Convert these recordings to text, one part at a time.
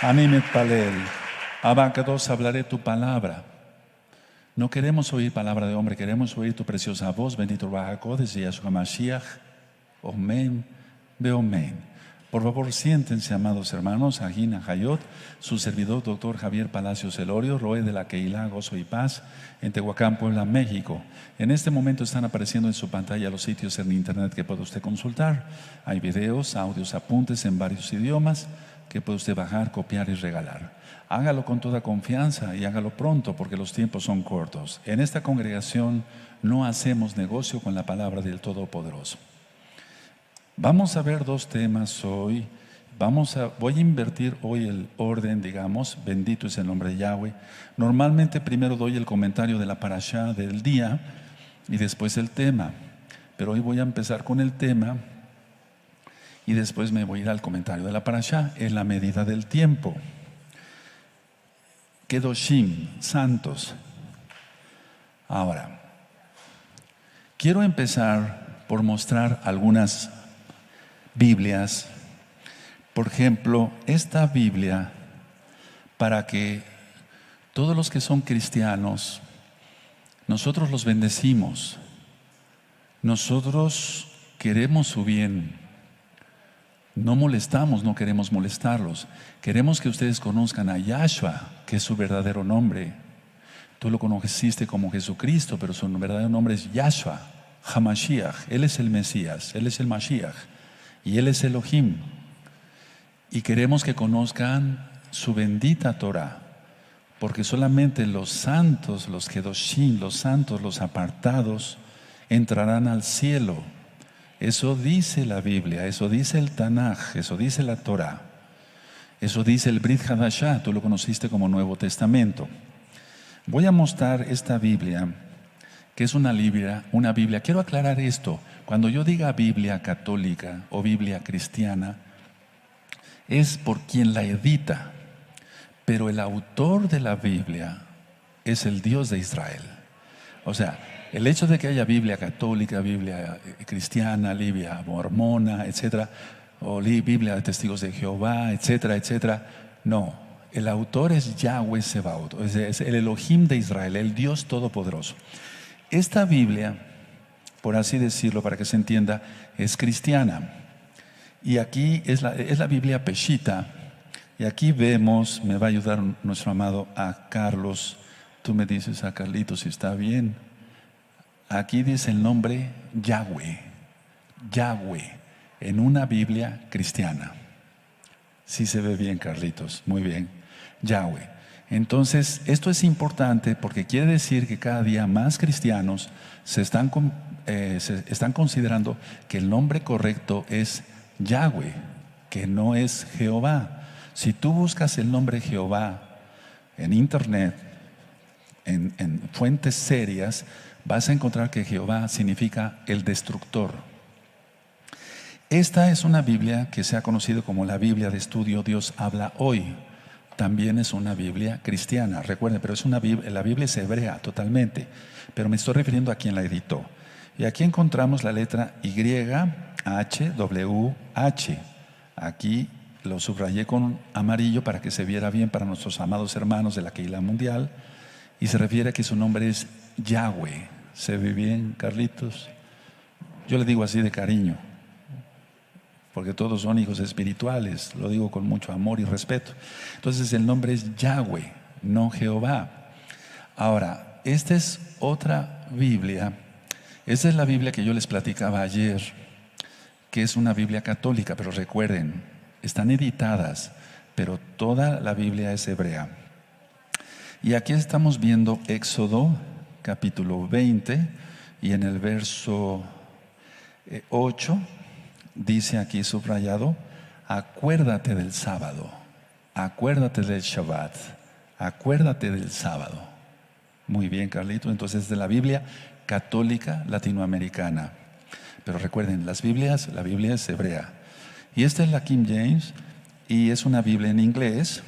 Animet palel. Abacados, hablaré tu palabra. No queremos oír palabra de hombre, queremos oír tu preciosa voz. Bendito Bajacodes y Yahshua Mashiach. Omen, beomen. Por favor, siéntense, amados hermanos. Agina Hayot, su servidor, doctor Javier Palacios Elorio, Roe de la Keilah, Gozo y Paz, en Tehuacán, Puebla, México. En este momento están apareciendo en su pantalla los sitios en internet que puede usted consultar. Hay videos, audios, apuntes en varios idiomas que puede usted bajar, copiar y regalar. Hágalo con toda confianza y hágalo pronto porque los tiempos son cortos. En esta congregación no hacemos negocio con la palabra del Todopoderoso. Vamos a ver dos temas hoy. Voy a invertir hoy el orden, digamos. Bendito es el nombre de Yahweh. Normalmente primero doy el comentario de la parashá del día y después el tema. Pero hoy voy a empezar con el tema y después me voy a ir al comentario de la parashá en la medida del tiempo. Kedoshim, santos. Ahora, quiero empezar por mostrar algunas Biblias. Por ejemplo, esta Biblia, para que todos los que son cristianos, nosotros los bendecimos. Nosotros queremos su bien. No molestamos, no queremos molestarlos. Queremos que ustedes conozcan a Yahshua, que es su verdadero nombre. Tú lo conociste como Jesucristo, pero su verdadero nombre es Yahshua, HaMashiach. Él es el Mesías, Él es el Mashiach y Él es Elohim. Y queremos que conozcan su bendita Torah, porque solamente los santos, los Kedoshim, los santos, los apartados, entrarán al cielo. Eso dice la Biblia, eso dice el Tanaj, eso dice la Torah, eso dice el Brit Hadashah, tú lo conociste como Nuevo Testamento. Voy a mostrar esta Biblia, que es una Biblia. Quiero aclarar esto, cuando yo diga Biblia católica o Biblia cristiana, es por quien la edita, pero el autor de la Biblia es el Dios de Israel. O sea, el hecho de que haya Biblia católica, Biblia cristiana, Biblia mormona, etcétera, o Biblia de Testigos de Jehová, etcétera, etcétera, no. El autor es Yahweh Sebaot, es el Elohim de Israel, el Dios Todopoderoso. Esta Biblia, por así decirlo, para que se entienda, es cristiana. Y aquí es la Biblia Peshita. Y aquí vemos, me va a ayudar nuestro amado a Carlos. Tú me dices a Carlitos si está bien. Aquí dice el nombre Yahweh, Yahweh, en una Biblia cristiana. Sí se ve bien, Carlitos, muy bien, Yahweh. Entonces, esto es importante porque quiere decir que cada día más cristianos se están considerando que el nombre correcto es Yahweh, que no es Jehová. Si tú buscas el nombre Jehová en internet, en fuentes serias, vas a encontrar que Jehová significa el destructor. Esta es una Biblia que se ha conocido como la Biblia de estudio Dios habla hoy. También es una Biblia cristiana, recuerden, pero la Biblia es hebrea totalmente, pero me estoy refiriendo a quien la editó. Y aquí encontramos la letra YHWH. Aquí lo subrayé con amarillo para que se viera bien para nuestros amados hermanos de la Keilah Mundial. Y se refiere a que su nombre es Yahweh. ¿Se ve bien, Carlitos? Yo le digo así de cariño, porque todos son hijos espirituales. Lo digo con mucho amor y respeto. Entonces el nombre es Yahweh, no Jehová. Ahora, esta es otra Biblia. Esta es la Biblia que yo les platicaba ayer, que es una Biblia católica, pero recuerden, están editadas, pero toda la Biblia es hebrea. Y aquí estamos viendo Éxodo capítulo 20 y en el verso 8 dice aquí subrayado: acuérdate del sábado, acuérdate del Shabbat, acuérdate del sábado. Muy bien, Carlito. Entonces, de la Biblia católica latinoamericana. Pero recuerden, la Biblia es hebrea. Y esta es la King James y es una Biblia en inglés.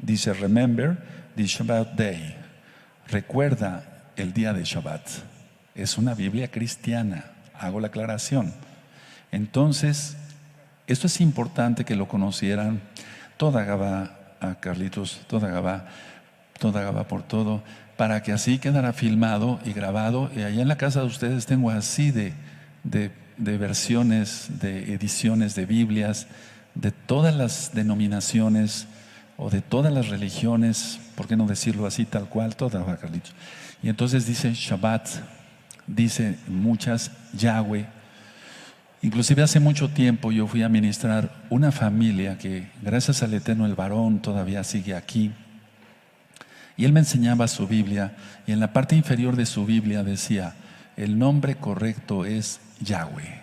Dice: remember the Shabbat day. Recuerda el día de Shabbat. Es una Biblia cristiana. Hago la aclaración. Entonces, esto es importante que lo conocieran toda Gabá a Carlitos, toda Gabá por todo, para que así quedara filmado y grabado. Y allá en la casa de ustedes tengo así de versiones, de ediciones de Biblias, de todas las denominaciones o de todas las religiones, ¿por qué no decirlo así tal cual? Toda Carlitos. Y entonces dice Shabbat, dice muchas Yahweh. Inclusive hace mucho tiempo yo fui a ministrar una familia que gracias al Eterno el varón todavía sigue aquí. Y él me enseñaba su Biblia y en la parte inferior de su Biblia decía, el nombre correcto es Yahweh.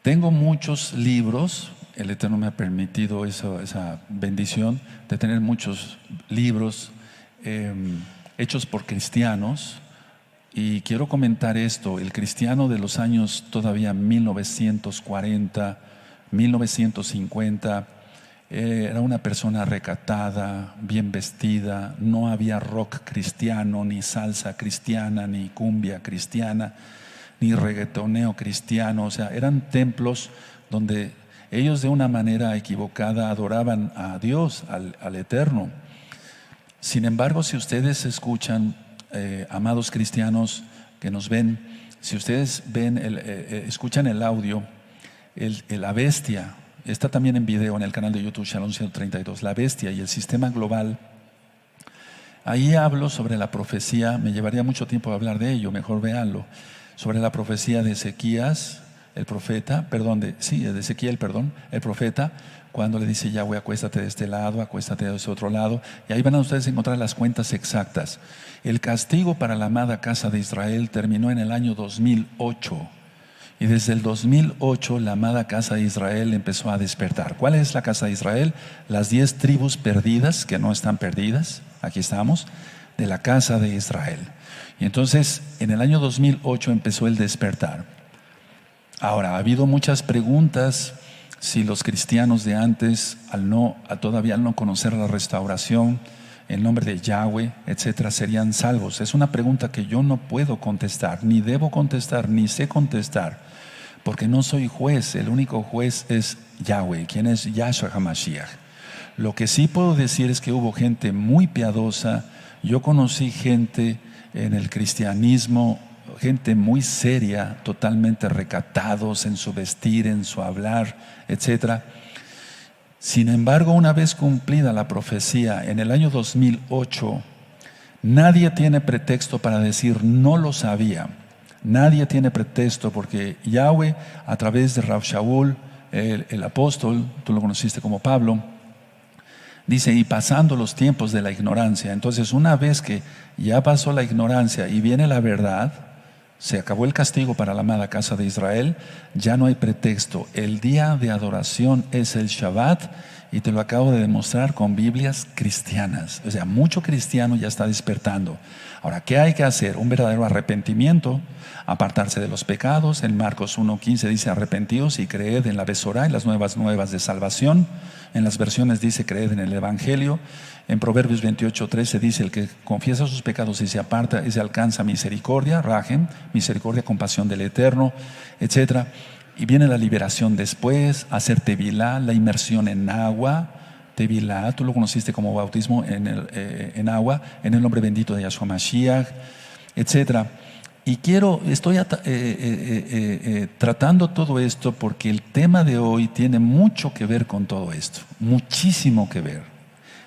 Tengo muchos libros, el Eterno me ha permitido esa bendición de tener muchos libros hechos por cristianos. Y quiero comentar esto, el cristiano de los años todavía 1940, 1950, era una persona recatada, bien vestida, no había rock cristiano, ni salsa cristiana, ni cumbia cristiana, ni reggaetoneo cristiano. O sea, eran templos donde ellos de una manera equivocada adoraban a Dios, al Eterno. Sin embargo, si ustedes escuchan, amados cristianos que nos ven, si ustedes ven, escuchan el audio, la bestia, está también en video en el canal de YouTube Shalom 132, la bestia y el sistema global. Ahí hablo sobre la profecía, me llevaría mucho tiempo hablar de ello, mejor véanlo, sobre la profecía de Ezequías, el profeta, de Ezequiel, el profeta, cuando le dice Yahweh, acuéstate de este lado, acuéstate de ese otro lado, y ahí van a ustedes encontrar las cuentas exactas. El castigo para la amada casa de Israel terminó en el año 2008, y desde el 2008 la amada casa de Israel empezó a despertar. ¿Cuál es la casa de Israel? Las 10 tribus perdidas, que no están perdidas, aquí estamos, de la casa de Israel. Y entonces en el año 2008 empezó el despertar. Ahora, ha habido muchas preguntas si los cristianos de antes, todavía al no conocer la restauración, el nombre de Yahweh, etcétera, serían salvos. Es una pregunta que yo no puedo contestar, ni debo contestar, ni sé contestar, porque no soy juez. El único juez es Yahweh, quien es Yahshua HaMashiach. Lo que sí puedo decir es que hubo gente muy piadosa. Yo conocí gente en el cristianismo, gente muy seria, totalmente recatados en su vestir, en su hablar, etcétera. Sin embargo, una vez cumplida la profecía en el año 2008, nadie tiene pretexto para decir no lo sabía. Nadie tiene pretexto, porque Yahweh, a través de Rav Shaul, el apóstol, tú lo conociste como Pablo, dice, y pasando los tiempos de la ignorancia. Entonces, una vez que ya pasó la ignorancia y viene la verdad, se acabó el castigo para la amada casa de Israel, ya no hay pretexto. El día de adoración es el Shabbat, y te lo acabo de demostrar con Biblias cristianas. O sea, mucho cristiano ya está despertando. Ahora, ¿qué hay que hacer? Un verdadero arrepentimiento, apartarse de los pecados. En Marcos 1:15 dice, arrepentíos y creed en la Besorá, en las nuevas de salvación. En las versiones dice, creed en el Evangelio. En Proverbios 28:13 dice, el que confiesa sus pecados y se aparta, ese alcanza misericordia, rajem, misericordia, compasión del Eterno, etcétera. Y viene la liberación después, hacer tevilá, la inmersión en agua. Tevilá, tú lo conociste como bautismo en agua, en el nombre bendito de Yahshua Mashiach, etcétera. Y estoy tratando todo esto porque el tema de hoy tiene mucho que ver con todo esto, muchísimo que ver.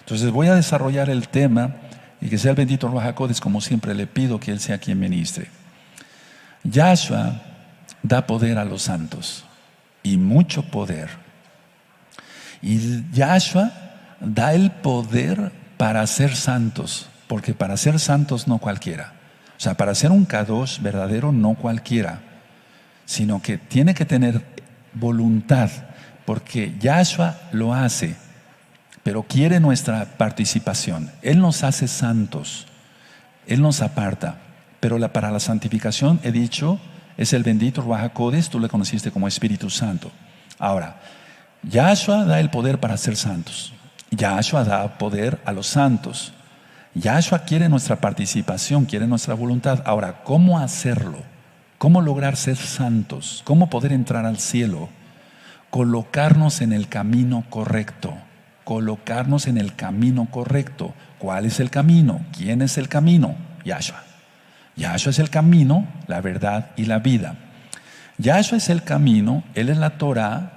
Entonces voy a desarrollar el tema, y que sea el bendito Ruach HaKodesh, como siempre le pido, que Él sea quien ministre. Yahshua da poder a los santos, y mucho poder. Y Yahshua da el poder para ser santos, porque para ser santos no cualquiera. O sea, para ser un Kadosh verdadero no cualquiera, sino que tiene que tener voluntad, porque Yahshua lo hace, pero quiere nuestra participación. Él nos hace santos, Él nos aparta, pero para la santificación, he dicho, es el bendito Ruach HaKodesh, tú le conociste como Espíritu Santo. Ahora, Yahshua da el poder para ser santos. Yahshua da poder a los santos. Yahshua quiere nuestra participación, quiere nuestra voluntad. Ahora, ¿cómo hacerlo? ¿Cómo lograr ser santos? ¿Cómo poder entrar al cielo? Colocarnos en el camino correcto. colocarnos en el camino correcto. ¿Cuál es el camino? ¿Quién es el camino? Yahshua. Yahshua es el camino, la verdad y la vida. Yahshua es el camino, Él es la Torah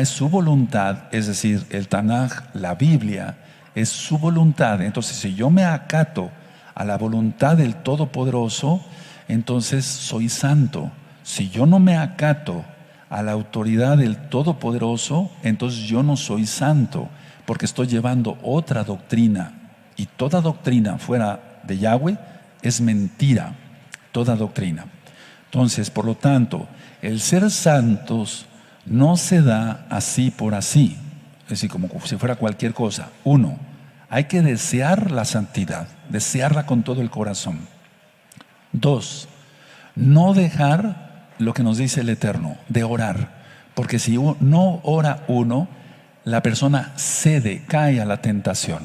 es su voluntad, es decir, el Tanaj, la Biblia, es su voluntad. Entonces, si yo me acato a la voluntad del Todopoderoso, entonces soy santo. Si yo no me acato a la autoridad del Todopoderoso, entonces yo no soy santo, porque estoy llevando otra doctrina. Y toda doctrina fuera de Yahweh es mentira, toda doctrina. Entonces, por lo tanto, el ser santos no se da así por así, es decir, como si fuera cualquier cosa. Uno, hay que desear la santidad, desearla con todo el corazón. Dos, no dejar lo que nos dice el Eterno, de orar, porque si no ora uno, la persona cede, cae a la tentación.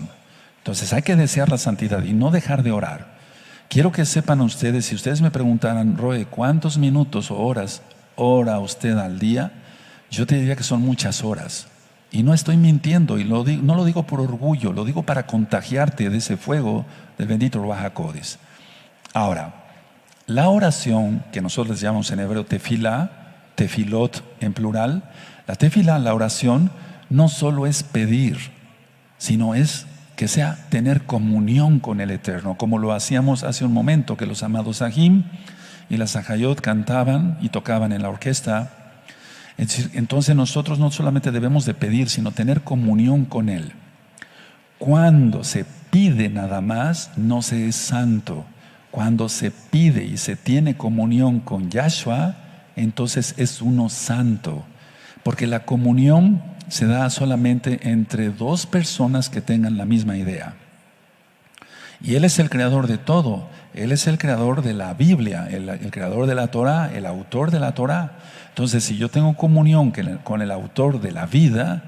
Entonces hay que desear la santidad y no dejar de orar. Quiero que sepan ustedes, si ustedes me preguntaran, Roe, ¿cuántos minutos o horas ora usted al día? Yo te diría que son muchas horas. Y no estoy mintiendo, y no lo digo por orgullo, lo digo para contagiarte de ese fuego del bendito Ruach HaKodesh. Ahora, la oración, que nosotros llamamos en hebreo tefilá, tefilot en plural, la tefilá, la oración, no solo es pedir, sino es que sea tener comunión con el Eterno, como lo hacíamos hace un momento, que los amados Ahim y las Ahayot cantaban y tocaban en la orquesta. Entonces nosotros no solamente debemos de pedir, sino tener comunión con Él. Cuando se pide nada más, no se es santo. Cuando se pide y se tiene comunión con Yahshua, entonces es uno santo. Porque la comunión se da solamente entre dos personas que tengan la misma idea. Y Él es el creador de todo. Él es el creador de la Biblia, el creador de la Torah, el autor de la Torah. Entonces, si yo tengo comunión con el autor de la vida,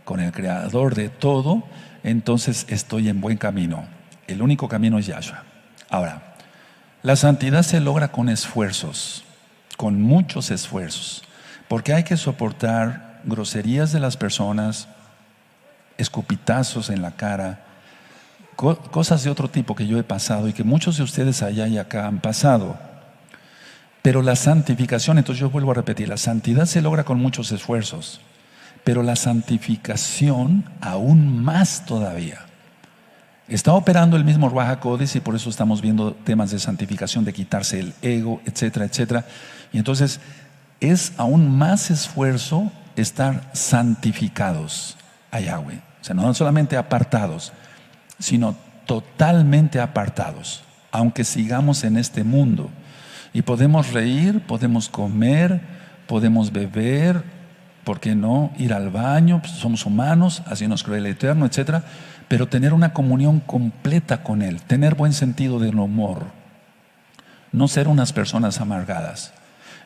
con el creador de todo, entonces estoy en buen camino. El único camino es Yahshua. Ahora, la santidad se logra con esfuerzos, con muchos esfuerzos, porque hay que soportar groserías de las personas, escupitazos en la cara, cosas de otro tipo que yo he pasado y que muchos de ustedes allá y acá han pasado. Pero la santificación, entonces yo vuelvo a repetir, la santidad se logra con muchos esfuerzos, pero la santificación aún más todavía. Está operando el mismo Ruach HaKodesh y por eso estamos viendo temas de santificación, de quitarse el ego, etcétera, etcétera. Y entonces es aún más esfuerzo estar santificados a Yahweh. O sea, no solamente apartados, sino totalmente apartados, aunque sigamos en este mundo. Y podemos reír, podemos comer, podemos beber, ¿por qué no? Ir al baño, pues somos humanos, así nos creó el Eterno, etcétera. Pero tener una comunión completa con Él, tener buen sentido del humor, no ser unas personas amargadas.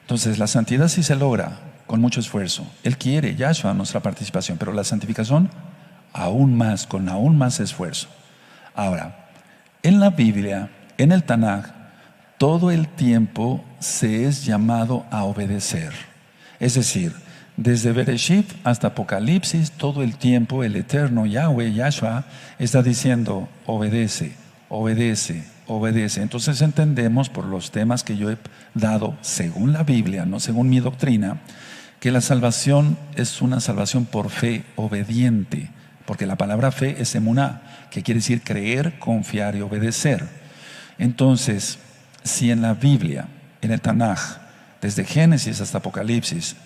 Entonces la santidad sí se logra con mucho esfuerzo. Él quiere, Yahshua, nuestra participación, pero la santificación aún más, con aún más esfuerzo. Ahora, en la Biblia, en el Tanaj, todo el tiempo se es llamado a obedecer. Es decir, desde Bereshit hasta Apocalipsis, todo el tiempo el Eterno Yahweh, Yahshua, está diciendo, obedece, obedece, obedece. Entonces entendemos por los temas que yo he dado, según la Biblia, no según mi doctrina, que la salvación es una salvación por fe obediente. Porque la palabra fe es emuná, que quiere decir creer, confiar y obedecer. Entonces, si en la Biblia, en el Tanaj, desde Génesis hasta Apocalipsis,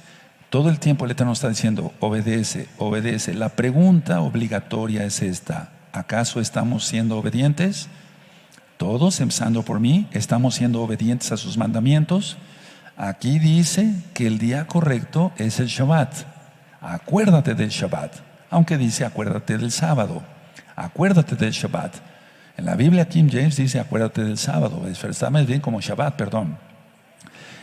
todo el tiempo el Eterno está diciendo, obedece, obedece. La pregunta obligatoria es esta: ¿acaso estamos siendo obedientes? Todos, empezando por mí, ¿estamos siendo obedientes a sus mandamientos? Aquí dice que el día correcto es el Shabbat. Acuérdate del Shabbat. Aunque dice acuérdate del sábado. Acuérdate del Shabbat. En la Biblia King James dice acuérdate del sábado. Está más bien como Shabbat, perdón.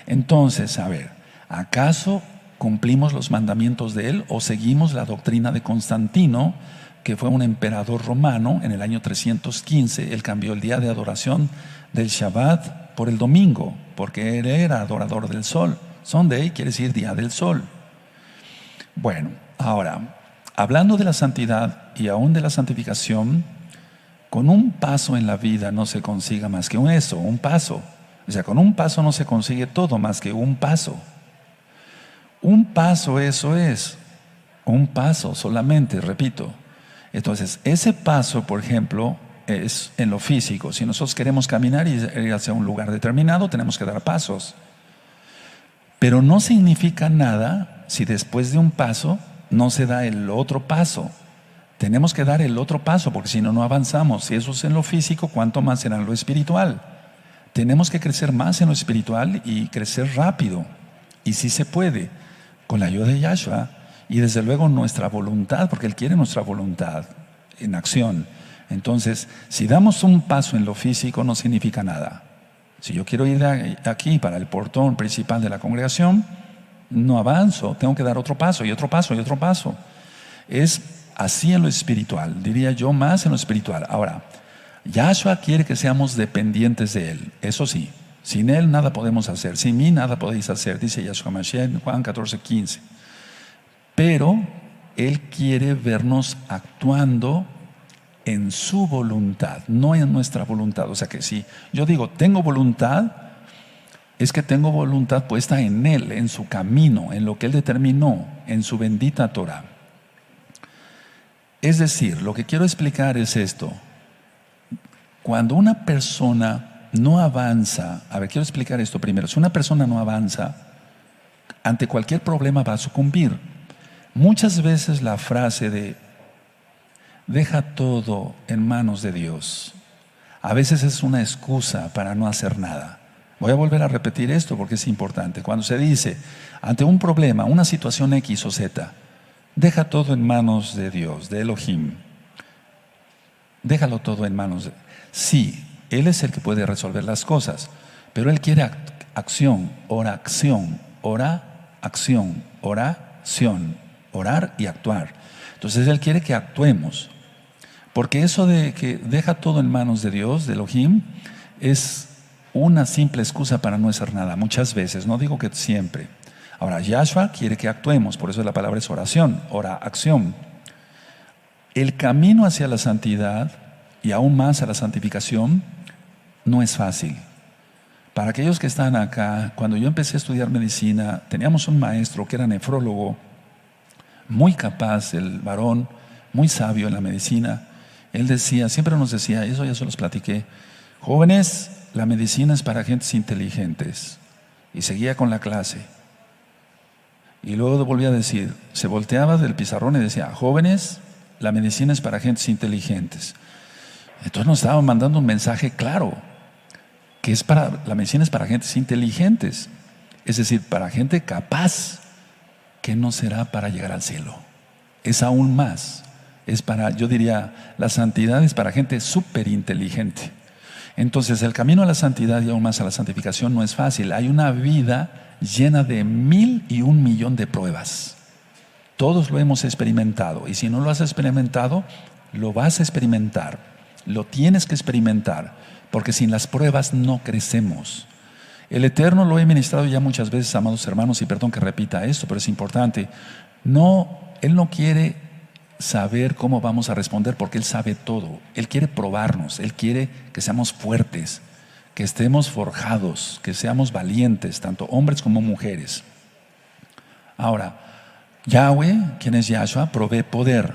Entonces, a ver, ¿acaso cumplimos los mandamientos de Él o seguimos la doctrina de Constantino, que fue un emperador romano en el año 315? Él cambió el día de adoración del Shabbat por el domingo, porque él era adorador del sol. Sunday quiere decir día del sol. Bueno, ahora, hablando de la santidad y aún de la santificación, con un paso en la vida no se consiga más que un paso. O sea, con un paso no se consigue todo más que un paso. Un paso, eso es. Un paso solamente, repito. Entonces, ese paso, por ejemplo, es en lo físico. Si nosotros queremos caminar y ir hacia un lugar determinado, tenemos que dar pasos. Pero no significa nada si después de un paso no se da el otro paso. Tenemos que dar el otro paso, porque si no, no avanzamos. Si eso es en lo físico, ¿cuánto más será en lo espiritual? Tenemos que crecer más en lo espiritual y crecer rápido. Y sí se puede, con la ayuda de Yahshua. Y desde luego nuestra voluntad, porque Él quiere nuestra voluntad en acción. Entonces, si damos un paso en lo físico, no significa nada. Si yo quiero ir de aquí para el portón principal de la congregación, no avanzo, tengo que dar otro paso y otro paso y otro paso. Es así en lo espiritual, diría yo, más en lo espiritual. Ahora, Yahshua quiere que seamos dependientes de Él, eso sí. Sin Él nada podemos hacer, sin mí nada podéis hacer, dice Yahshua Mashiach en Juan 14:15. Pero Él quiere vernos actuando en su voluntad, no en nuestra voluntad. O sea que si yo digo, tengo voluntad, es que tengo voluntad puesta en Él, en su camino, en lo que Él determinó, en su bendita Torah. Es decir, lo que quiero explicar es esto. Cuando una persona no avanza, quiero explicar esto primero. Si una persona no avanza, ante cualquier problema va a sucumbir. Muchas veces la frase de deja todo en manos de Dios, a veces es una excusa para no hacer nada. Voy a volver a repetir esto porque es importante. Cuando se dice, ante un problema, una situación X o Z, deja todo en manos de Dios, de Elohim. Déjalo todo en manos de... Sí, Él es el que puede resolver las cosas, pero Él quiere acción, oración, acción, oración, orar y actuar. Entonces Él quiere que actuemos. Porque eso de que deja todo en manos de Dios, de Elohim, es una simple excusa para no hacer nada. Muchas veces, no digo que siempre. Ahora, Yahshua quiere que actuemos, por eso la palabra es oración, acción. El camino hacia la santidad y aún más a la santificación no es fácil. Para aquellos que están acá, cuando yo empecé a estudiar medicina, teníamos un maestro que era nefrólogo, muy capaz, el varón, muy sabio en la medicina. Él decía, siempre nos decía, eso ya se los platiqué, jóvenes, la medicina es para gentes inteligentes. Y seguía con la clase. Y luego volvía a decir, se volteaba del pizarrón y decía, jóvenes, la medicina es para gentes inteligentes. Entonces nos estaba mandando un mensaje claro, que la medicina es para gentes inteligentes, es decir, para gente capaz, que no será para llegar al cielo. Es aún más, es para, yo diría, la santidad es para gente súper inteligente. Entonces el camino a la santidad y aún más a la santificación no es fácil. Hay una vida llena de 1,001 millones de pruebas. Todos lo hemos experimentado, y si no lo has experimentado, lo vas a experimentar, lo tienes que experimentar, porque sin las pruebas no crecemos. El Eterno, lo he ministrado ya muchas veces, amados hermanos, y perdón que repita esto, pero es importante. Él no quiere saber cómo vamos a responder, porque Él sabe todo. Él quiere probarnos, Él quiere que seamos fuertes, que estemos forjados, que seamos valientes, tanto hombres como mujeres. Ahora, Yahweh, quien es Yahshua, provee poder,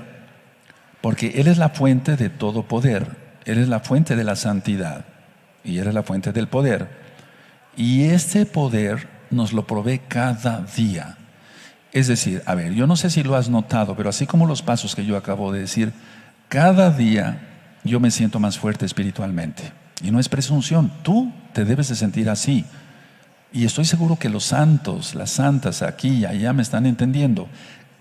porque Él es la fuente de todo poder. Él es la fuente de la santidad y Él es la fuente del poder. Y este poder nos lo provee cada día. Es decir, yo no sé si lo has notado, pero así como los pasos que yo acabo de decir, cada día yo me siento más fuerte espiritualmente. Y no es presunción, tú te debes de sentir así. Y estoy seguro que los santos, las santas aquí y allá me están entendiendo.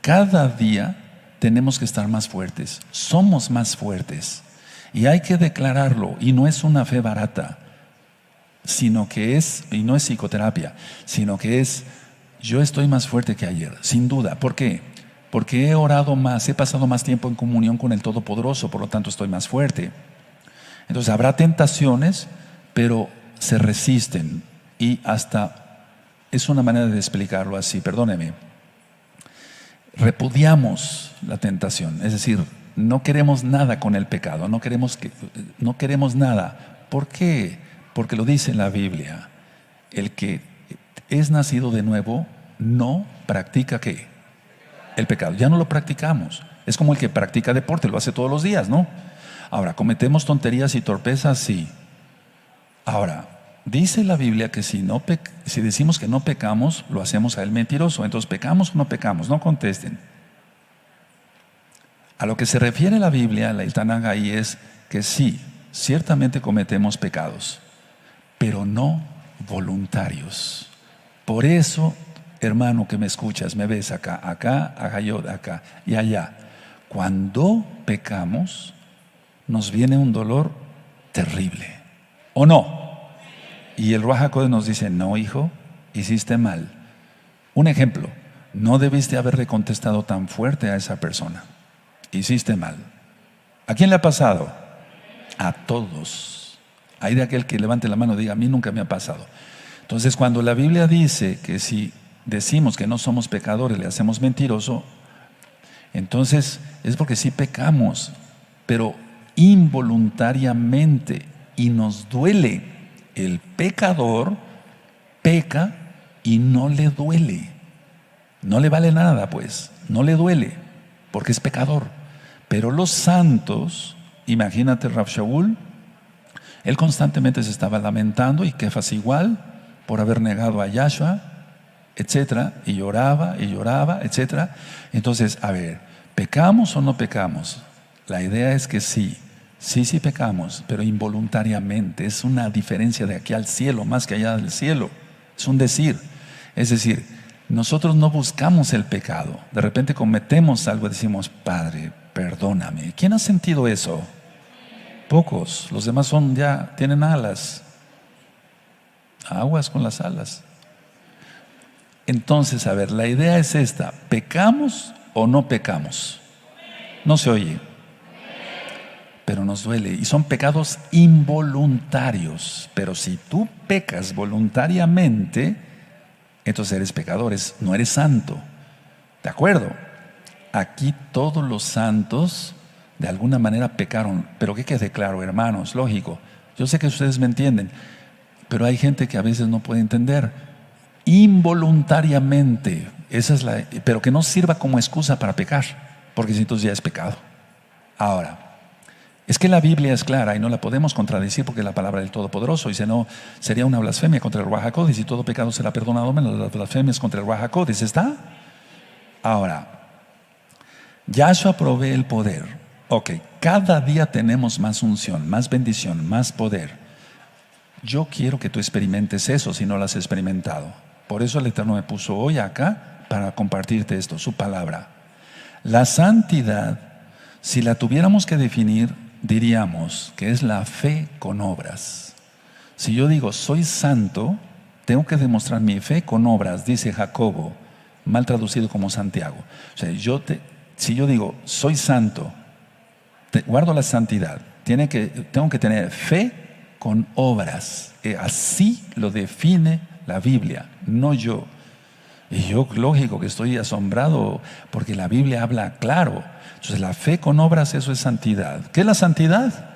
Cada día tenemos que estar más fuertes, somos más fuertes. Y hay que declararlo, y no es una fe barata, sino que y no es psicoterapia, sino que es, yo estoy más fuerte que ayer, sin duda. ¿Por qué? Porque he orado más, he pasado más tiempo en comunión con el Todopoderoso, por lo tanto estoy más fuerte. Entonces habrá tentaciones, pero se resisten, y hasta, es una manera de explicarlo así, perdóneme. repudiamos la tentación. Es decir, no queremos nada con el pecado, no queremos nada. ¿Por qué? Porque lo dice la Biblia. El que es nacido de nuevo no practica ¿qué? El pecado. Ya no lo practicamos. Es como el que practica deporte, lo hace todos los días, ¿no? Ahora, ¿cometemos tonterías y torpezas? Sí. Ahora, dice la Biblia que si decimos que no pecamos, lo hacemos a él mentiroso. Entonces, ¿pecamos o no pecamos? No contesten. A lo que se refiere la Biblia, el Tanaj ahí es que sí, ciertamente cometemos pecados, pero no voluntarios. Por eso, hermano que me escuchas, me ves acá, Agayot, acá y allá. Cuando pecamos, nos viene un dolor terrible. ¿O no? Y el Ruach HaKodesh nos dice, no, hijo, hiciste mal. Un ejemplo, no debiste haberle contestado tan fuerte a esa persona. Hiciste mal. ¿A quién le ha pasado? A todos. Hay de aquel que levante la mano y diga, a mí nunca me ha pasado. Entonces, cuando la Biblia dice que si decimos que no somos pecadores, le hacemos mentiroso, entonces es porque sí pecamos, pero involuntariamente, y nos duele. El pecador peca y no le duele. No le vale nada, pues, no le duele, porque es pecador. Pero los santos, imagínate Rav Shaul, él constantemente se estaba lamentando, y Kefas igual, por haber negado a Yahshua, etcétera, y lloraba, etcétera. Entonces, a ver, ¿pecamos o no pecamos? La idea es que sí pecamos, pero involuntariamente. Es una diferencia de aquí al cielo, más que allá del cielo. Es un decir. Es decir, nosotros no buscamos el pecado. De repente cometemos algo y decimos, Padre, perdóname. ¿Quién ha sentido eso? Pocos. Los demás ya tienen alas. Aguas con las alas. Entonces, a ver, la idea es esta: ¿pecamos o no pecamos? No se oye, pero nos duele, y son pecados involuntarios. Pero si tú pecas voluntariamente, entonces eres pecador, no eres santo. ¿De acuerdo? Aquí todos los santos de alguna manera pecaron, pero que quede claro, hermanos, lógico. Yo sé que ustedes me entienden, pero hay gente que a veces no puede entender. Involuntariamente, pero que no sirva como excusa para pecar, porque si entonces ya es pecado. Ahora, es que la Biblia es clara y no la podemos contradecir, porque es la palabra del Todopoderoso. Y si no, sería una blasfemia contra el Ruach HaKodesh, y todo pecado será perdonado menos las blasfemias contra el Ruach HaKodesh. ¿Está? Ahora, Yahshua provee el poder. Ok, cada día tenemos más unción, más bendición, más poder. Yo quiero que tú experimentes eso si no lo has experimentado. Por eso el Eterno me puso hoy acá para compartirte esto, su palabra. La santidad, si la tuviéramos que definir, diríamos que es la fe con obras. Si yo digo soy santo, tengo que demostrar mi fe con obras, dice Jacobo, mal traducido como Santiago. O sea, si yo digo soy santo, guardo la santidad, tengo que tener fe con obras. Así lo define la Biblia, no yo. Y yo, lógico que estoy asombrado, porque la Biblia habla claro. Entonces, la fe con obras, eso es santidad. ¿Qué es la santidad?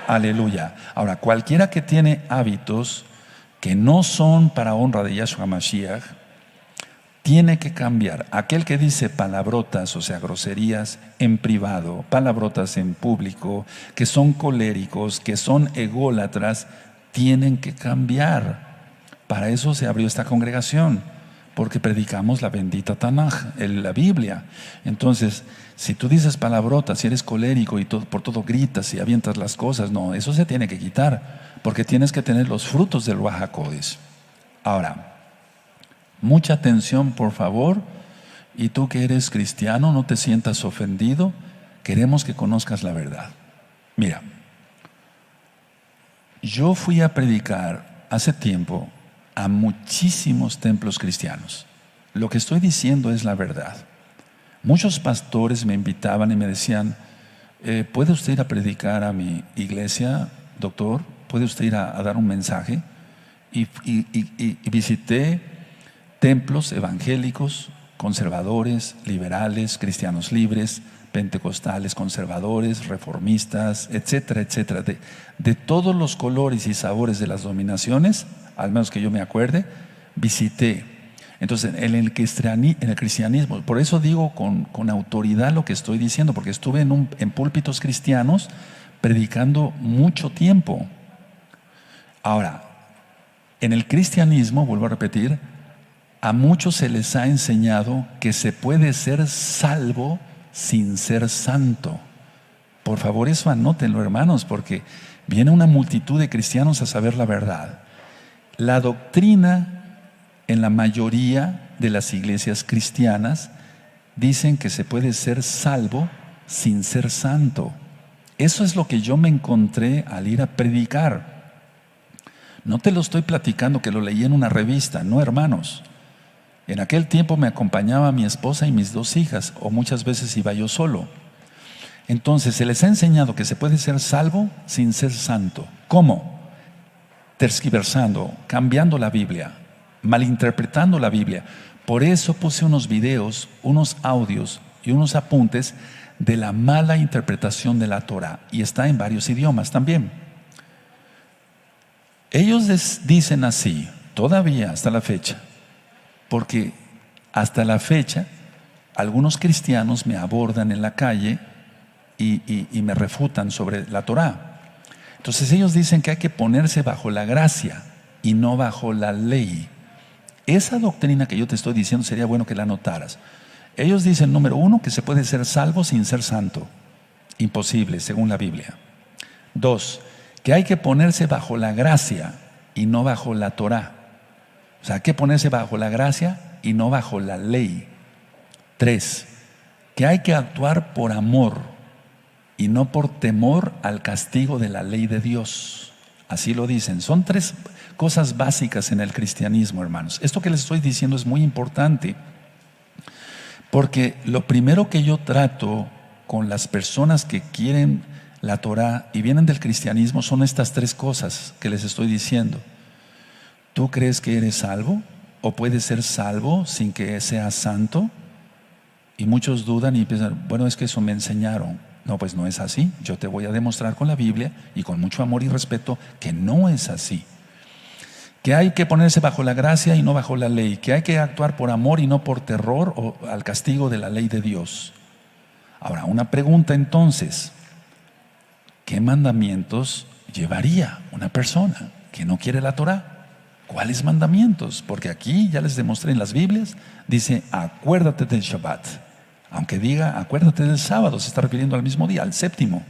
Aleluya. Ahora, cualquiera que tiene hábitos que no son para honra de Yahshua Mashiach, tiene que cambiar. Aquel que dice palabrotas, o sea, groserías en privado, palabrotas en público, que son coléricos, que son ególatras, tienen que cambiar. Para eso se abrió esta congregación, porque predicamos la bendita Tanaj, la Biblia. Entonces, si tú dices palabrotas, si eres colérico y por todo gritas y avientas las cosas, no, eso se tiene que quitar, porque tienes que tener los frutos del Ruach HaKodesh. Ahora, mucha atención, por favor, y tú que eres cristiano, no te sientas ofendido, queremos que conozcas la verdad. Mira, yo fui a predicar hace tiempo a muchísimos templos cristianos. Lo que estoy diciendo es la verdad. Muchos pastores me invitaban y me decían, ¿puede usted ir a predicar a mi iglesia, doctor? ¿Puede usted ir a dar un mensaje? Y visité templos evangélicos conservadores, liberales, cristianos libres, pentecostales, conservadores, reformistas, etcétera, etcétera, de todos los colores y sabores de las denominaciones, al menos que yo me acuerde, visité. Entonces, en el cristianismo, por eso digo con autoridad lo que estoy diciendo, porque estuve en púlpitos cristianos predicando mucho tiempo. Ahora, en el cristianismo, vuelvo a repetir, a muchos se les ha enseñado que se puede ser salvo sin ser santo. Por favor, eso anótenlo, hermanos, porque viene una multitud de cristianos a saber la verdad. La doctrina en la mayoría de las iglesias cristianas dicen que se puede ser salvo sin ser santo. Eso es lo que yo me encontré al ir a predicar. No te lo estoy platicando que lo leí en una revista, no, hermanos. En aquel tiempo me acompañaba mi esposa y mis 2 hijas, o muchas veces iba yo solo. Entonces se les ha enseñado que se puede ser salvo sin ser santo. ¿Cómo? Tergiversando, cambiando la Biblia, malinterpretando la Biblia. Por eso puse unos videos, unos audios y unos apuntes de la mala interpretación de la Torah, y está en varios idiomas también. Ellos dicen así, todavía hasta la fecha, porque hasta la fecha algunos cristianos me abordan en la calle y me refutan sobre la Torah. Entonces ellos dicen que hay que ponerse bajo la gracia y no bajo la ley. Esa doctrina que yo te estoy diciendo sería bueno que la anotaras. Ellos dicen, número 1, que se puede ser salvo sin ser santo. Imposible, según la Biblia. 2, que hay que ponerse bajo la gracia y no bajo la Torah. O sea, hay que ponerse bajo la gracia y no bajo la ley. 3, que hay que actuar por amor y no por temor al castigo de la ley de Dios. Así lo dicen. Son 3 cosas básicas en el cristianismo, hermanos. Esto que les estoy diciendo es muy importante, porque lo primero que yo trato con las personas que quieren la Torah y vienen del cristianismo son estas 3 cosas que les estoy diciendo. ¿Tú crees que eres salvo? ¿O puedes ser salvo sin que seas santo? Y muchos dudan y piensan, bueno, es que eso me enseñaron. No, pues no es así. Yo te voy a demostrar con la Biblia y con mucho amor y respeto que no es así. Que hay que ponerse bajo la gracia y no bajo la ley. Que hay que actuar por amor y no por terror o al castigo de la ley de Dios. Ahora, una pregunta entonces. ¿Qué mandamientos llevaría una persona que no quiere la Torah? ¿Cuáles mandamientos? Porque aquí ya les demostré en las Biblias, dice, acuérdate del Shabbat. Aunque diga, acuérdate del sábado, se está refiriendo al mismo día, al séptimo.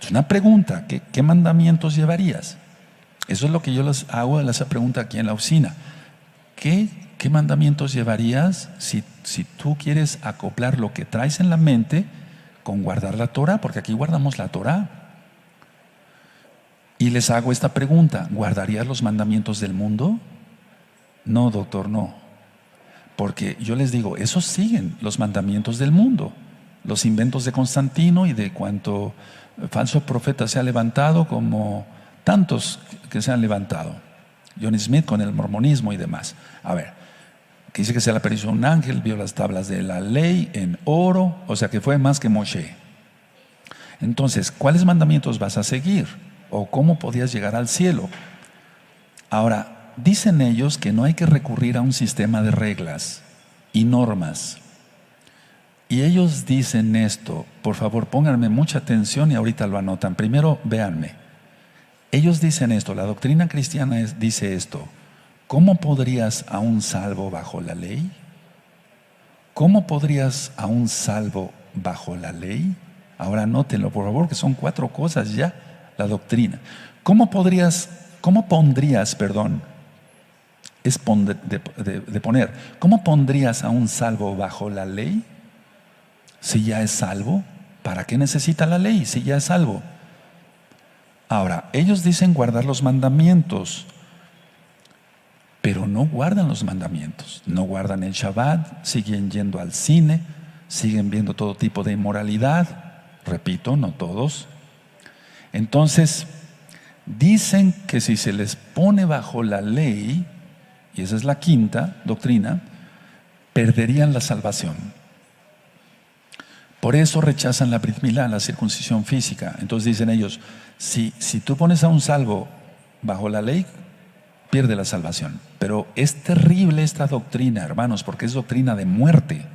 Es una pregunta, ¿qué mandamientos llevarías? Eso es lo que yo les hago, esa pregunta aquí en la oficina. ¿Qué mandamientos llevarías si tú quieres acoplar lo que traes en la mente con guardar la Torah? Porque aquí guardamos la Torah. Y les hago esta pregunta, ¿guardarías los mandamientos del mundo? No, doctor, no. Porque yo les digo, esos siguen los mandamientos del mundo. Los inventos de Constantino y de cuanto falso profeta se ha levantado, como tantos que se han levantado. John Smith con el mormonismo y demás. A ver, que dice que se le apareció un ángel, vio las tablas de la ley en oro, o sea que fue más que Moshe. Entonces, ¿cuáles mandamientos vas a seguir? ¿O cómo podías llegar al cielo? Ahora, dicen ellos que no hay que recurrir a un sistema de reglas y normas. Y ellos dicen esto, por favor pónganme mucha atención y ahorita lo anotan. Primero, véanme. Ellos dicen esto, la doctrina cristiana dice esto. ¿Cómo podrías aún salvo bajo la ley? ¿Cómo podrías aún salvo bajo la ley? Ahora anótenlo, por favor, que son 4 cosas ya. La doctrina. ¿Cómo pondrías, ¿cómo pondrías a un salvo bajo la ley? Si ya es salvo, ¿para qué necesita la ley si ya es salvo? Ahora, ellos dicen guardar los mandamientos, pero no guardan los mandamientos, no guardan el Shabbat, siguen yendo al cine, siguen viendo todo tipo de inmoralidad, repito, no todos. Entonces, dicen que si se les pone bajo la ley, y esa es la 5ª doctrina, perderían la salvación. Por eso rechazan la Brit Milá, la circuncisión física. Entonces dicen ellos, si tú pones a un salvo bajo la ley, pierde la salvación. Pero es terrible esta doctrina, hermanos, porque es doctrina de muerte.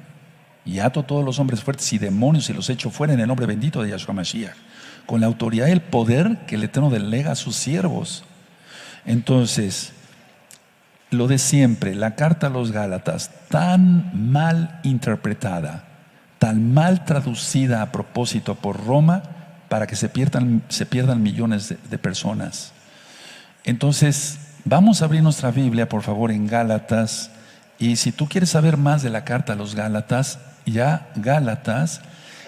Y ato todos los hombres fuertes y demonios y los echo fuera en el nombre bendito de Yahshua Mashiach, con la autoridad y el poder que el Eterno delega a sus siervos. Entonces, lo de siempre, la carta a los Gálatas, tan mal interpretada, tan mal traducida a propósito por Roma, para que se pierdan millones de personas. Entonces, vamos a abrir nuestra Biblia, por favor, en Gálatas. Y si tú quieres saber más de la carta a los Gálatas, ya Gálatas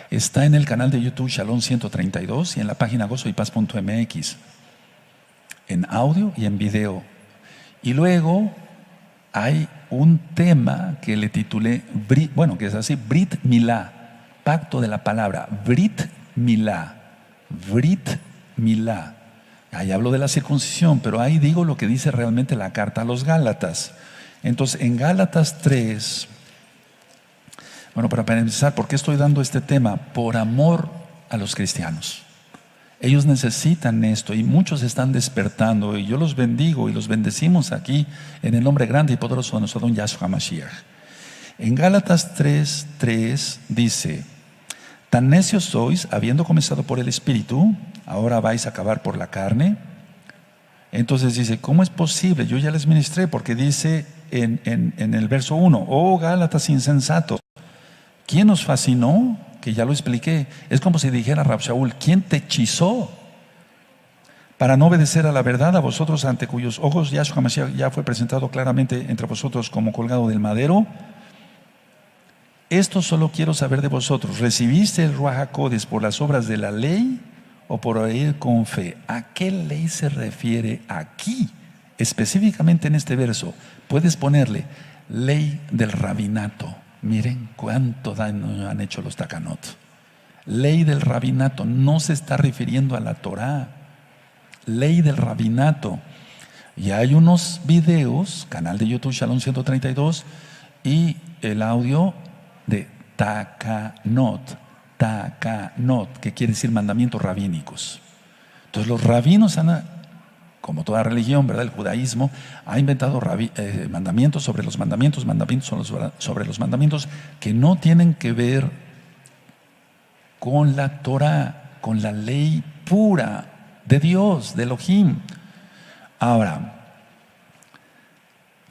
está en el canal de YouTube Shalom 132 y en la página gozoypaz.mx, en audio y en video. Y luego hay un tema que le titulé, que es así, Brit Milá, pacto de la palabra, Brit Milá. Ahí hablo de la circuncisión, pero ahí digo lo que dice realmente la carta a los Gálatas. Entonces, en Gálatas 3, para empezar, ¿por qué estoy dando este tema? Por amor a los cristianos. Ellos necesitan esto y muchos están despertando, y yo los bendigo y los bendecimos aquí en el nombre grande y poderoso de nuestro don Yahshua Mashiach. En Gálatas 3:3 dice: tan necios sois, habiendo comenzado por el Espíritu, ahora vais a acabar por la carne. Entonces dice, ¿cómo es posible? Yo ya les ministré, porque dice en el verso 1, oh Gálatas insensatos, ¿quién os fascinó? Que ya lo expliqué. Es como si dijera Rab Shaul, ¿quién te hechizó para no obedecer a la verdad, a vosotros ante cuyos ojos Yahshua Mashiach ya fue presentado claramente entre vosotros como colgado del madero? Esto solo quiero saber de vosotros, ¿recibiste el Ruach HaKodesh por las obras de la ley o por oír con fe? ¿A qué ley se refiere aquí? Específicamente en este verso, puedes ponerle ley del rabinato. Miren cuánto daño han hecho los takanot. Ley del rabinato, no se está refiriendo a la Torah. Ley del rabinato. Y hay unos videos, canal de YouTube Shalom 132, y el audio de takanot, que quiere decir mandamientos rabínicos. Entonces los rabinos como toda religión, ¿verdad? El judaísmo ha inventado mandamientos sobre los mandamientos, sobre los mandamientos que no tienen que ver con la Torah, con la ley pura de Dios, de Elohim. Ahora,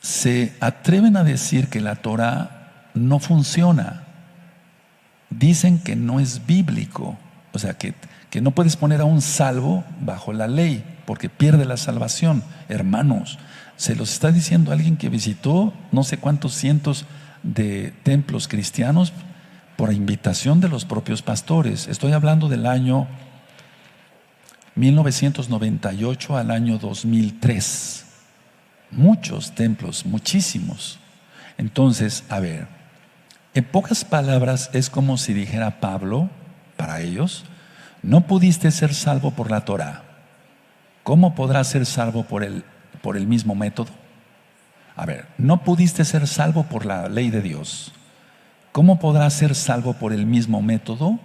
se atreven a decir que la Torah no funciona. Dicen que no es bíblico, o sea, que no puedes poner a un salvo bajo la ley, porque pierde la salvación. Hermanos, se los está diciendo alguien que visitó no sé cuántos cientos de templos cristianos por invitación de los propios pastores. Estoy hablando del año 1998 al año 2003. Muchos templos, muchísimos. Entonces, a ver, en pocas palabras es como si dijera Pablo, para ellos, no pudiste ser salvo por la Torah. ¿Cómo podrás ser salvo por el mismo método? A ver, no pudiste ser salvo por la ley de Dios. ¿Cómo podrás ser salvo por el mismo método?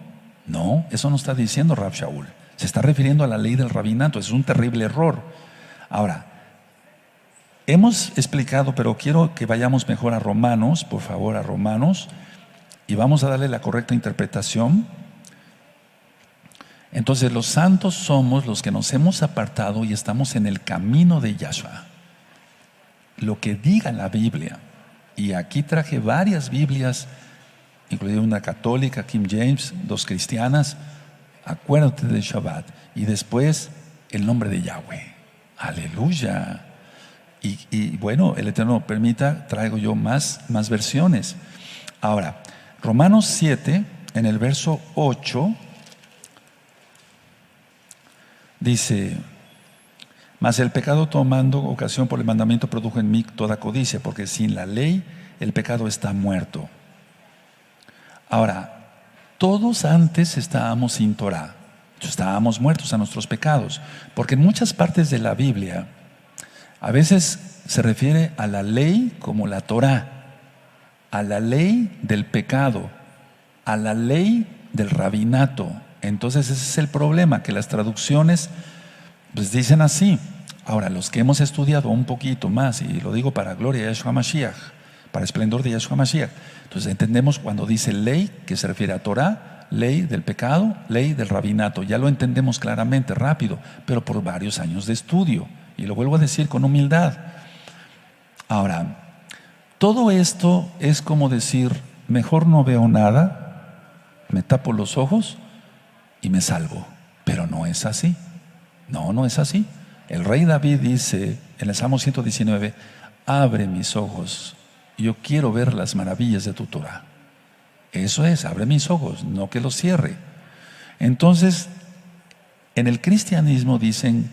No, eso no está diciendo Rab Shaul. Se está refiriendo a la ley del rabinato. Es un terrible error. Ahora, hemos explicado, pero quiero que vayamos mejor a Romanos, por favor, a Romanos, y vamos a darle la correcta interpretación. Entonces, los santos somos los que nos hemos apartado y estamos en el camino de Yahshua. Lo que diga la Biblia, y aquí traje varias Biblias, incluida una católica, King James, 2 cristianas, acuérdate de Shabbat, y después el nombre de Yahweh. Aleluya. Y bueno, el Eterno permita, traigo yo más versiones. Ahora, Romanos 7, en el verso 8, dice: mas el pecado, tomando ocasión por el mandamiento, produjo en mí toda codicia, porque sin la ley el pecado está muerto. Ahora, todos antes estábamos sin Torah, estábamos muertos a nuestros pecados, porque en muchas partes de la Biblia a veces se refiere a la ley como la Torah, a la ley del pecado, a la ley del rabinato. Entonces ese es el problema, que las traducciones pues dicen así. Ahora, los que hemos estudiado un poquito más, y lo digo para gloria de Yahshua Mashiach, para esplendor de Yahshua Mashiach, entonces entendemos cuando dice ley, que se refiere a Torah, ley del pecado, ley del rabinato. Ya lo entendemos claramente, rápido, pero por varios años de estudio. Y lo vuelvo a decir con humildad. Ahora, todo esto es como decir, mejor no veo nada, me tapo los ojos y me salvo. Pero no es así. No es así. El rey David dice en el Salmo 119, abre mis ojos, yo quiero ver las maravillas de tu Torah. Eso es, abre mis ojos, no que los cierre. Entonces, en el cristianismo dicen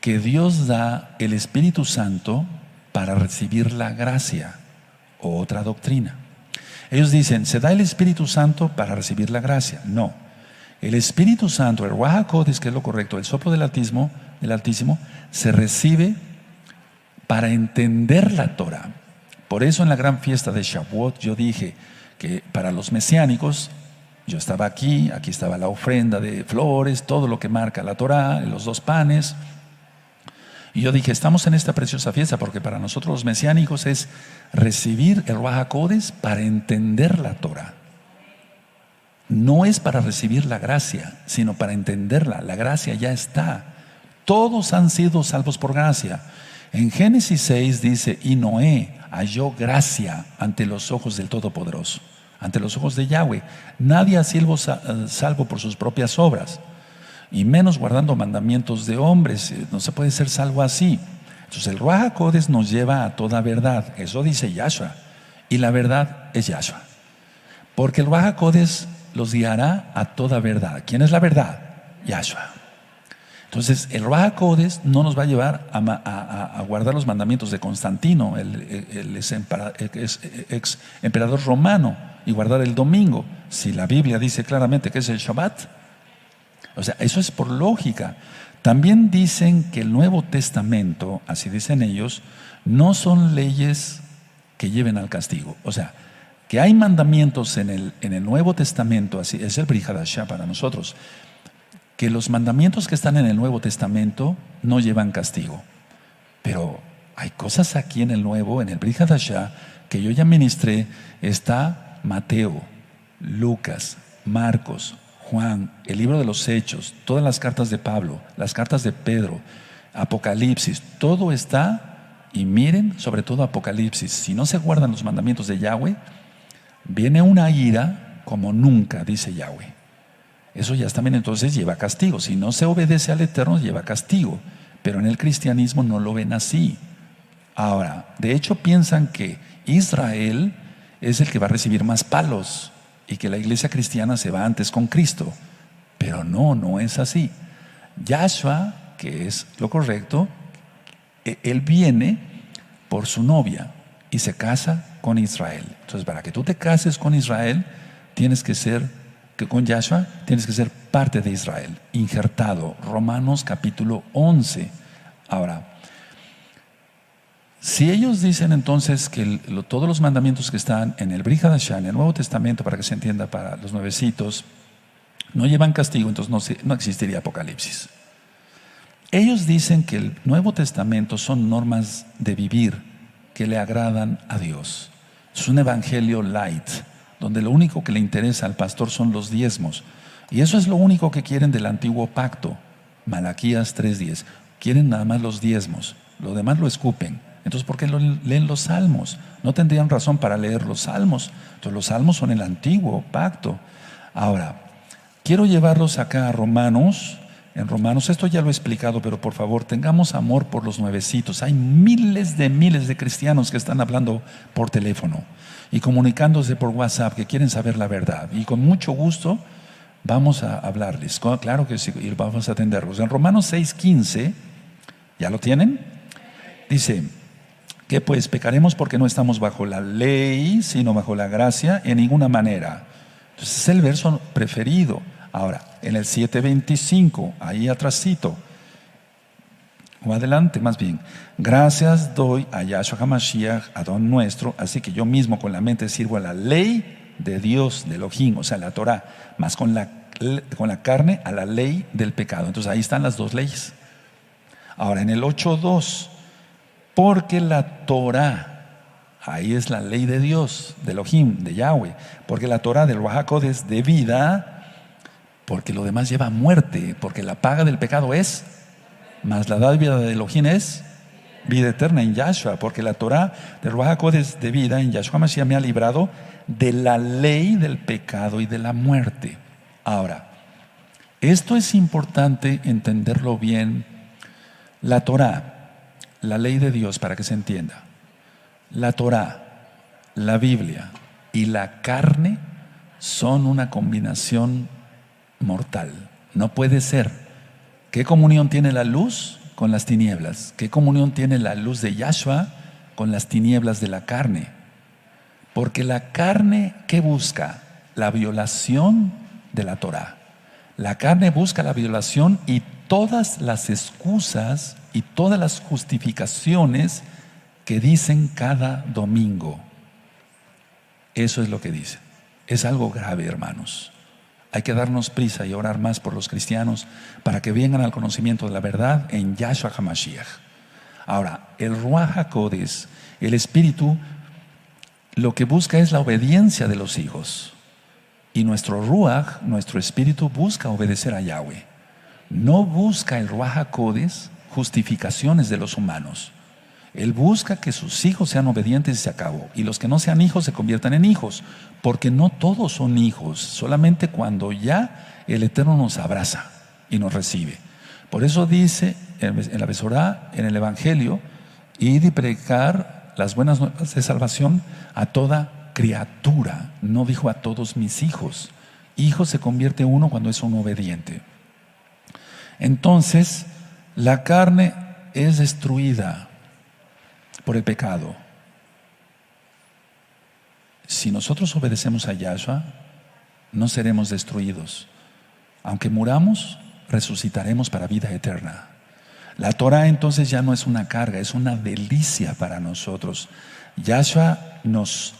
que Dios da el Espíritu Santo para recibir la gracia, o otra doctrina. Ellos dicen, ¿se da el Espíritu Santo para recibir la gracia? No. El Espíritu Santo, el Ruach HaKodesh, que es lo correcto, el soplo del Altísimo, se recibe para entender la Torah. Por eso en la gran fiesta de Shavuot yo dije que para los mesiánicos, yo estaba aquí estaba la ofrenda de flores, todo lo que marca la Torah, los 2 panes. Y yo dije, estamos en esta preciosa fiesta porque para nosotros los mesiánicos es recibir el Ruach HaKodesh para entender la Torah. No es para recibir la gracia, sino para entenderla. La gracia ya está. Todos han sido salvos por gracia. En Génesis 6 dice, y Noé halló gracia ante los ojos del Todopoderoso, ante los ojos de Yahweh. Nadie ha sido salvo por sus propias obras, y menos guardando mandamientos de hombres. No se puede ser salvo así. Entonces el Ruach HaKodesh nos lleva a toda verdad. Eso dice Yahshua. Y la verdad es Yahshua. Porque el Ruach HaKodesh los guiará a toda verdad. ¿Quién es la verdad? Yahshua. Entonces el Ruach HaKodesh no nos va a llevar a guardar los mandamientos de Constantino, el ex emperador romano, y guardar el domingo, si la Biblia dice claramente que es el Shabbat. O sea, eso es por lógica. También dicen que el Nuevo Testamento, así dicen ellos, no son leyes que lleven al castigo. O sea, que hay mandamientos en el Nuevo Testamento, así es el Brit Hadashah para nosotros, que los mandamientos que están en el Nuevo Testamento no llevan castigo. Pero hay cosas aquí en el Nuevo, en el Brit Hadashah, que yo ya ministré. Está Mateo, Lucas, Marcos, Juan, el libro de los Hechos, todas las cartas de Pablo, las cartas de Pedro, Apocalipsis, todo está. Y miren, sobre todo Apocalipsis, si no se guardan los mandamientos de Yahweh, viene una ira como nunca, dice Yahweh. Eso ya también entonces lleva castigo. Si no se obedece al Eterno, lleva castigo. Pero en el cristianismo no lo ven así. Ahora, de hecho piensan que Israel es el que va a recibir más palos y que la iglesia cristiana se va antes con Cristo. Pero no es así. Yahshua, que es lo correcto, él viene por su novia y se casa con Israel. Entonces, para que tú te cases con Israel, con Yahshua, tienes que ser parte de Israel, injertado. Romanos capítulo 11. Ahora, si ellos dicen entonces que todos los mandamientos que están en el Brit Hadashah, en el Nuevo Testamento, para que se entienda para los nuevecitos, no llevan castigo, entonces no existiría Apocalipsis. Ellos dicen que el Nuevo Testamento son normas de vivir que le agradan a Dios. Es un evangelio light, donde lo único que le interesa al pastor son los diezmos. Y eso es lo único que quieren del antiguo pacto. Malaquías 3:10. Quieren nada más los diezmos. Lo demás lo escupen. Entonces, ¿por qué leen los salmos? No tendrían razón para leer los salmos. Entonces, los salmos son el antiguo pacto. Ahora, quiero llevarlos acá a Romanos. En Romanos, esto ya lo he explicado, pero por favor, tengamos amor por los nuevecitos. Hay miles de cristianos que están hablando por teléfono y comunicándose por WhatsApp, que quieren saber la verdad. Y con mucho gusto vamos a hablarles. Claro que sí, y vamos a atenderlos. En Romanos 6:15, ¿ya lo tienen? Dice, que pues pecaremos porque no estamos bajo la ley, sino bajo la gracia en ninguna manera. Entonces es el verso preferido. Ahora, en el 7:25, ahí atrásito, o adelante más bien. Gracias doy a Yahshua HaMashiach, Adón nuestro, así que yo mismo con la mente sirvo a la ley de Dios, de Elohim, o sea, la Torah, más con la carne a la ley del pecado. Entonces ahí están las dos leyes. Ahora en el 8.2, porque la Torah, ahí es la ley de Dios, de Elohim, de Yahweh, porque la Torah del Ruach HaKodesh es de vida, porque lo demás lleva a muerte, porque la paga del pecado es, más la dádiva de Elohim es vida eterna en Yahshua, porque la Torah del Ruach HaKodesh de vida en Yahshua Mashiach me ha librado de la ley del pecado y de la muerte. Ahora, esto es importante entenderlo bien. La Torah, la ley de Dios, para que se entienda, la Torah, la Biblia y la carne son una combinación mortal. No puede ser. ¿Qué comunión tiene la luz con las tinieblas? ¿Qué comunión tiene la luz de Yahshua con las tinieblas de la carne? Porque la carne, ¿qué busca? La violación de la Torah. La carne busca la violación y todas las excusas y todas las justificaciones que dicen cada domingo. Eso es lo que dicen. Es algo grave, hermanos. Hay que darnos prisa y orar más por los cristianos para que vengan al conocimiento de la verdad en Yahshua HaMashiach. Ahora, el Ruach HaKodesh, el Espíritu, lo que busca es la obediencia de los hijos. Y nuestro Ruach, nuestro Espíritu, busca obedecer a Yahweh. No busca el Ruach HaKodesh justificaciones de los humanos. Él busca que sus hijos sean obedientes y se acabó. Y los que no sean hijos se conviertan en hijos. Porque no todos son hijos, solamente cuando ya el Eterno nos abraza y nos recibe. Por eso dice en la Besorá, en el Evangelio, id y predicar las buenas nuevas de salvación a toda criatura. No dijo a todos mis hijos. Hijo se convierte uno cuando es un obediente. Entonces, la carne es destruida por el pecado. Si nosotros obedecemos a Yahshua, no seremos destruidos. Aunque muramos, resucitaremos para vida eterna. La Torah entonces ya no es una carga, es una delicia para nosotros. Yahshua nos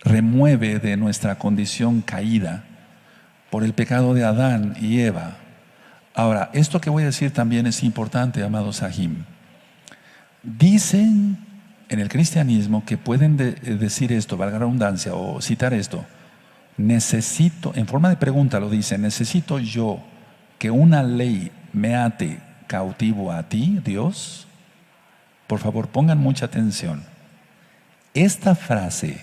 remueve de nuestra condición caída por el pecado de Adán y Eva. Ahora, esto que voy a decir también es importante, amados Sahim. Dicen en el cristianismo que pueden decir esto, valga la redundancia, o citar esto. Necesito, en forma de pregunta lo dicen, necesito yo que una ley me ate cautivo a ti, Dios. Por favor, pongan mucha atención. Esta frase,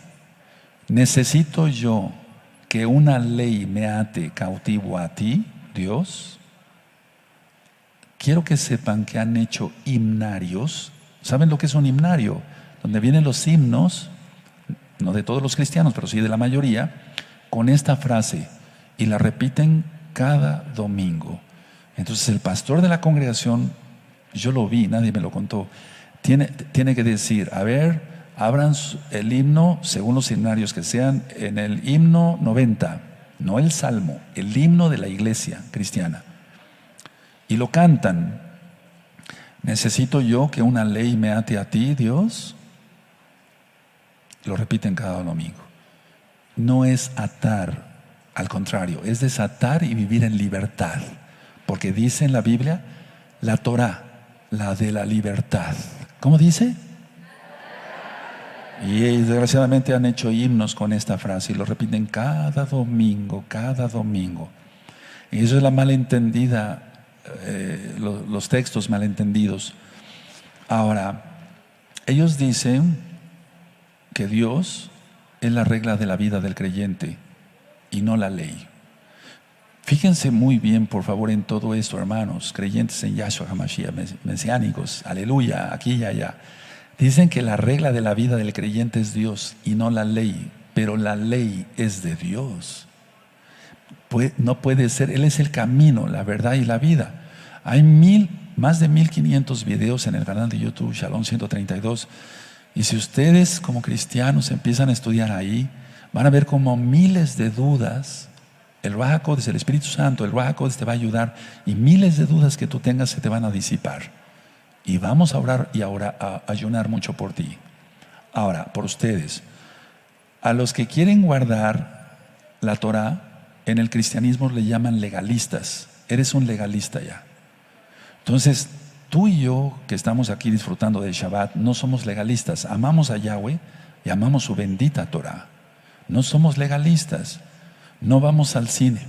necesito yo que una ley me ate cautivo a ti, Dios. Quiero que sepan que han hecho himnarios. ¿Saben lo que es un himnario? Donde vienen los himnos, no de todos los cristianos, pero sí de la mayoría, con esta frase, y la repiten cada domingo. Entonces el pastor de la congregación, yo lo vi, nadie me lo contó, tiene que decir, a ver, abran el himno según los himnarios que sean, en el himno 90, no el salmo, el himno de la iglesia cristiana. Y lo cantan. ¿Necesito yo que una ley me ate a ti, Dios? Lo repiten cada domingo. No es atar, al contrario, es desatar y vivir en libertad. Porque dice en la Biblia, la Torah, la de la libertad. ¿Cómo dice? Y desgraciadamente han hecho himnos con esta frase y lo repiten cada domingo, cada domingo. Y eso es la malentendida, los textos malentendidos. Ahora, ellos dicen que Dios es la regla de la vida del creyente y no la ley. Fíjense muy bien, por favor, en todo esto, hermanos, creyentes en Yahshua HaMashiach, mesiánicos, aleluya, aquí y allá. Dicen que la regla de la vida del creyente es Dios y no la ley, pero la ley es de Dios. No puede ser, Él es el camino, la verdad y la vida. Hay más de 1500 videos en el canal de YouTube, Shalom 132. Y si ustedes como cristianos empiezan a estudiar ahí, van a ver como miles de dudas. El Ruach HaKodesh, el Espíritu Santo, el Ruach HaKodesh te va a ayudar y miles de dudas que tú tengas se te van a disipar. Y vamos a orar y ahora a ayunar mucho por ti. Ahora, por ustedes. A los que quieren guardar la Torah, en el cristianismo le llaman legalistas. Eres un legalista ya. Entonces, tú y yo que estamos aquí disfrutando del Shabbat, no somos legalistas. Amamos a Yahweh y amamos su bendita Torah. No somos legalistas. No vamos al cine.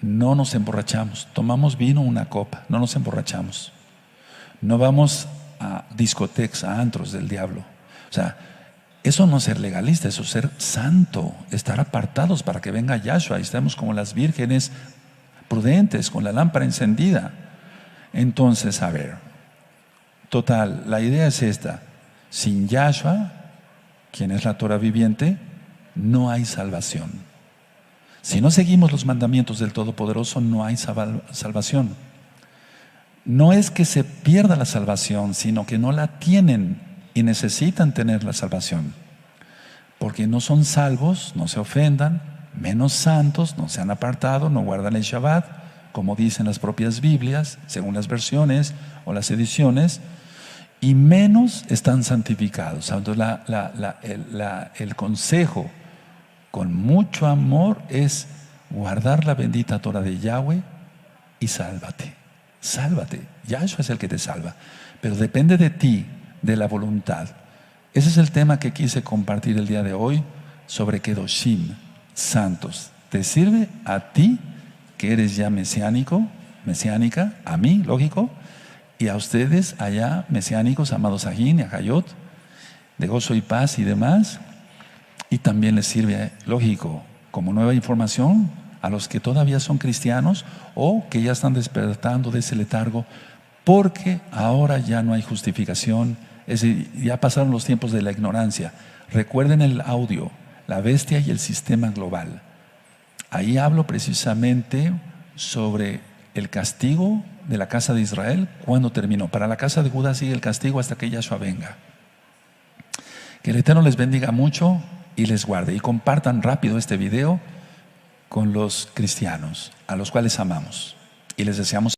No nos emborrachamos. Tomamos vino, una copa. No nos emborrachamos. No vamos a discotecas, a antros del diablo. O sea, eso no es ser legalista, eso es ser santo, estar apartados para que venga Yahshua y estemos como las vírgenes prudentes, con la lámpara encendida. Entonces, a ver, total, la idea es esta: sin Yahshua, quien es la Torah viviente, no hay salvación. Si no seguimos los mandamientos del Todopoderoso, no hay salvación. No es que se pierda la salvación, sino que no la tienen y necesitan tener la salvación. Porque no son salvos, no se ofendan, menos santos, no se han apartado, no guardan el Shabbat, como dicen las propias Biblias, según las versiones o las ediciones, y menos están santificados. Entonces el consejo con mucho amor es guardar la bendita Torah de Yahweh y sálvate. Sálvate. Yahshua es el que te salva. Pero depende de ti, de la voluntad. Ese es el tema que quise compartir el día de hoy sobre Kedoshim, santos. ¿Te sirve a ti que eres ya mesiánica, a mí, lógico, y a ustedes allá, mesiánicos, amados Ajín y Ajayot, de gozo y paz y demás? Y también les sirve, lógico, como nueva información a los que todavía son cristianos o que ya están despertando de ese letargo, porque ahora ya no hay justificación. Es decir, ya pasaron los tiempos de la ignorancia. Recuerden el audio, la bestia y el sistema global. Ahí hablo precisamente sobre el castigo de la casa de Israel cuando terminó. Para la casa de Judá sigue el castigo hasta que Yahshua venga. Que el Eterno les bendiga mucho y les guarde. Y compartan rápido este video con los cristianos, a los cuales amamos. Y les deseamos